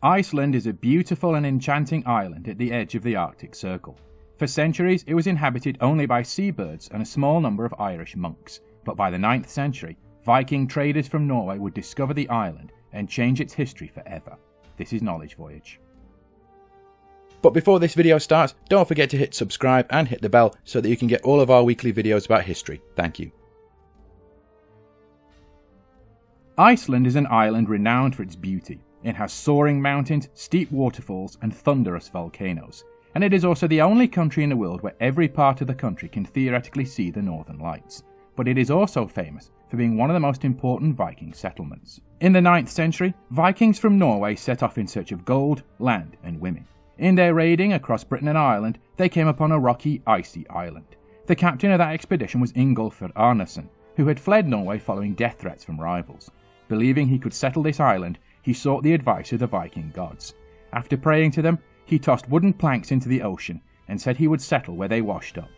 Iceland is a beautiful and enchanting island at the edge of the Arctic Circle. For centuries it was inhabited only by seabirds and a small number of Irish monks, but by the 9th century, Viking traders from Norway would discover the island and change its history forever. This is Knowledge Voyage. But before this video starts, don't forget to hit subscribe and hit the bell so that you can get all of our weekly videos about history. Thank you. Iceland is an island renowned for its beauty. It has soaring mountains, steep waterfalls and thunderous volcanoes. And it is also the only country in the world where every part of the country can theoretically see the Northern Lights. But it is also famous for being one of the most important Viking settlements. In the 9th century, Vikings from Norway set off in search of gold, land and women. In their raiding across Britain and Ireland, they came upon a rocky, icy island. The captain of that expedition was Ingolfur Arnason, who had fled Norway following death threats from rivals. Believing he could settle this island, he sought the advice of the Viking gods. After praying to them, he tossed wooden planks into the ocean and said he would settle where they washed up.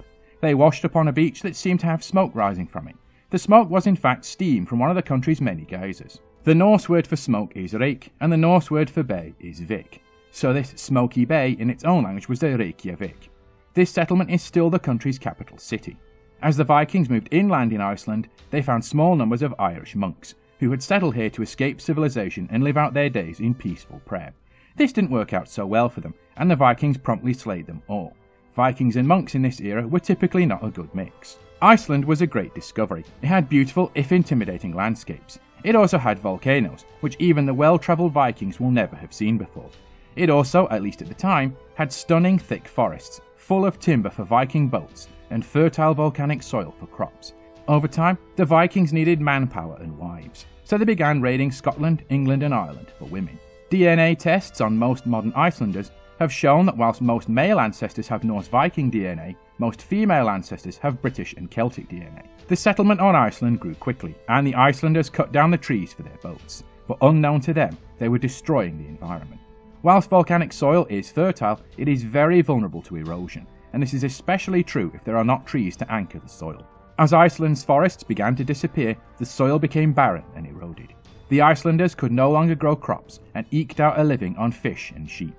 They washed upon a beach that seemed to have smoke rising from it. The smoke was in fact steam from one of the country's many geysers. The Norse word for smoke is reik, and the Norse word for bay is vik. So this smoky bay in its own language was the Reykjavik. This settlement is still the country's capital city. As the Vikings moved inland in Iceland, they found small numbers of Irish monks, who had settled here to escape civilization and live out their days in peaceful prayer. This didn't work out so well for them, and the Vikings promptly slayed them all. Vikings and monks in this era were typically not a good mix. Iceland was a great discovery. It had beautiful, if intimidating, landscapes. It also had volcanoes, which even the well-travelled Vikings will never have seen before. It also, at least at the time, had stunning thick forests, full of timber for Viking boats, and fertile volcanic soil for crops. Over time, the Vikings needed manpower and wives, so they began raiding Scotland, England and Ireland for women. DNA tests on most modern Icelanders have shown that whilst most male ancestors have Norse Viking DNA, most female ancestors have British and Celtic DNA. The settlement on Iceland grew quickly, and the Icelanders cut down the trees for their boats, but unknown to them, they were destroying the environment. Whilst volcanic soil is fertile, it is very vulnerable to erosion, and this is especially true if there are not trees to anchor the soil. As Iceland's forests began to disappear, the soil became barren and eroded. The Icelanders could no longer grow crops and eked out a living on fish and sheep.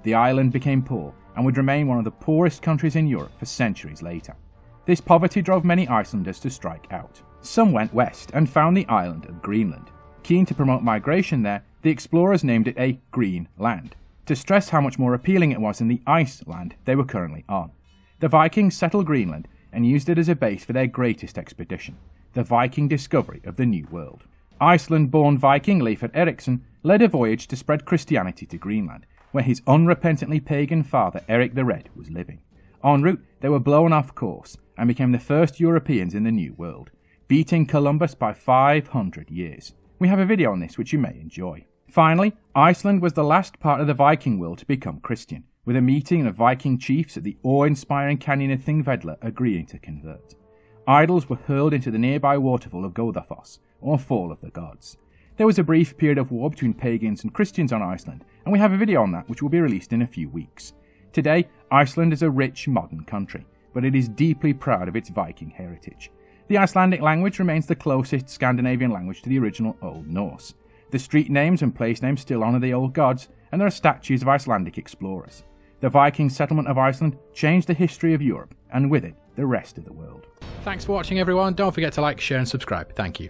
The island became poor and would remain one of the poorest countries in Europe for centuries later. This poverty drove many Icelanders to strike out. Some went west and found the island of Greenland. Keen to promote migration there, the explorers named it a green land, to stress how much more appealing it was than the ice land they were currently on. The Vikings settled Greenland and used it as a base for their greatest expedition, the Viking discovery of the New World. Iceland-born Viking Leifur Eriksson led a voyage to spread Christianity to Greenland, where his unrepentantly pagan father Eric the Red was living. En route, they were blown off course and became the first Europeans in the New World, beating Columbus by 500 years. We have a video on this which you may enjoy. Finally, Iceland was the last part of the Viking world to become Christian, with a meeting of Viking chiefs at the awe-inspiring canyon of Thingvellir agreeing to convert. Idols were hurled into the nearby waterfall of Goðafoss, or Fall of the Gods. There was a brief period of war between pagans and Christians on Iceland, and we have a video on that which will be released in a few weeks. Today, Iceland is a rich modern country, but it is deeply proud of its Viking heritage. The Icelandic language remains the closest Scandinavian language to the original Old Norse. The street names and place names still honour the old gods, and there are statues of Icelandic explorers. The Viking settlement of Iceland changed the history of Europe, and with it, the rest of the world. Thanks for watching everyone. Don't forget to like, share and subscribe. Thank you.